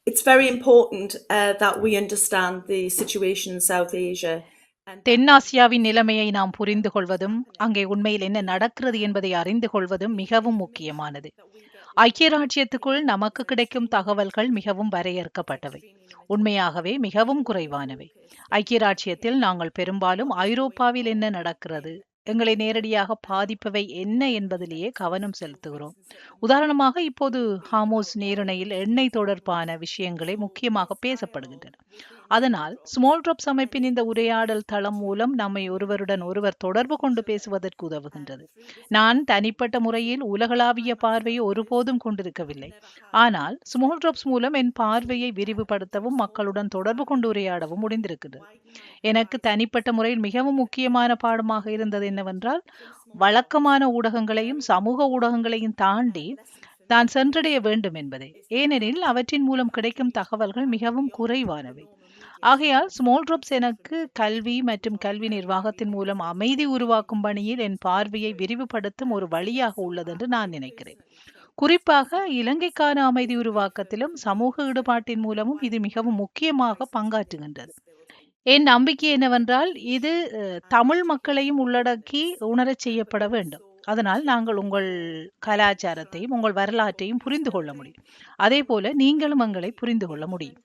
it's very important that we understand the situation in South Asia. தென்னாசியாவின் நிலைமையை நாம் புரிந்து கொள்வதும் அங்கே உண்மையில் என்ன நடக்கிறது என்பதை அறிந்து கொள்வதும் மிகவும் முக்கியமானது. ஐக்கிய ராஜ்யத்துக்குள் நமக்கு கிடைக்கும் தகவல்கள் மிகவும் வரையறுக்கப்பட்டவை, உண்மையாகவே மிகவும் குறைவானவை. ஐக்கிய ராஜ்யத்தில் நாங்கள் பெரும்பாலும் ஐரோப்பாவில் என்ன நடக்கிறது, எங்களை நேரடியாக பாதிப்பவை என்ன என்பதிலேயே கவனம் செலுத்துகிறோம். உதாரணமாக, இப்போது ஹாமோஸ் நீரிணையில் எண்ணெய் தொடர்பான விஷயங்களே முக்கியமாக பேசப்படுகின்றன. அதனால் ஸ்மால் ட்ராப்ஸ் அமைப்பின் இந்த உரையாடல் தளம் மூலம் நம்மை ஒருவருடன் ஒருவர் தொடர்பு கொண்டு பேசுவதற்கு உதவுகின்றது. நான் தனிப்பட்ட முறையில் உலகளாவிய பார்வையை ஒருபோதும் கொண்டிருக்கவில்லை, ஆனால் ஸ்மால் ட்ராப்ஸ் மூலம் என் பார்வையை விரிவுபடுத்தவும் மக்களுடன் தொடர்பு கொண்டு உரையாடவும் முடிந்திருக்கிறது. எனக்கு தனிப்பட்ட முறையில் மிகவும் முக்கியமான பாடமாக இருந்தது என்னவென்றால், வழக்கமான ஊடகங்களையும் சமூக ஊடகங்களையும் தாண்டி தான் சென்றடைய வேண்டும் என்பதே. ஏனெனில் அவற்றின் மூலம் கிடைக்கும் தகவல்கள் மிகவும் குறைவானவை. ஆகையால் ஸ்மால் ட்ராப்ஸ் எனக்கு கல்வி மற்றும் கல்வி நிர்வாகத்தின் மூலம் அமைதி உருவாக்கும் பணியில் என் பார்வையை விரிவுபடுத்தும் ஒரு வழியாக உள்ளது என்று நான் நினைக்கிறேன். குறிப்பாக இலங்கைக்கான அமைதி உருவாக்கத்திலும் சமூக ஈடுபாட்டின் மூலமும் இது மிகவும் முக்கியமாக பங்காற்றுகின்றது. என் நம்பிக்கை என்னவென்றால், இது தமிழ் மக்களையும் உள்ளடக்கி உணரச் செய்யப்பட வேண்டும். அதனால் நாங்கள் உங்கள் கலாச்சாரத்தையும் உங்கள் வரலாற்றையும் புரிந்து கொள்ள முடியும். அதே போல நீங்களும் எங்களை புரிந்து கொள்ள முடியும்.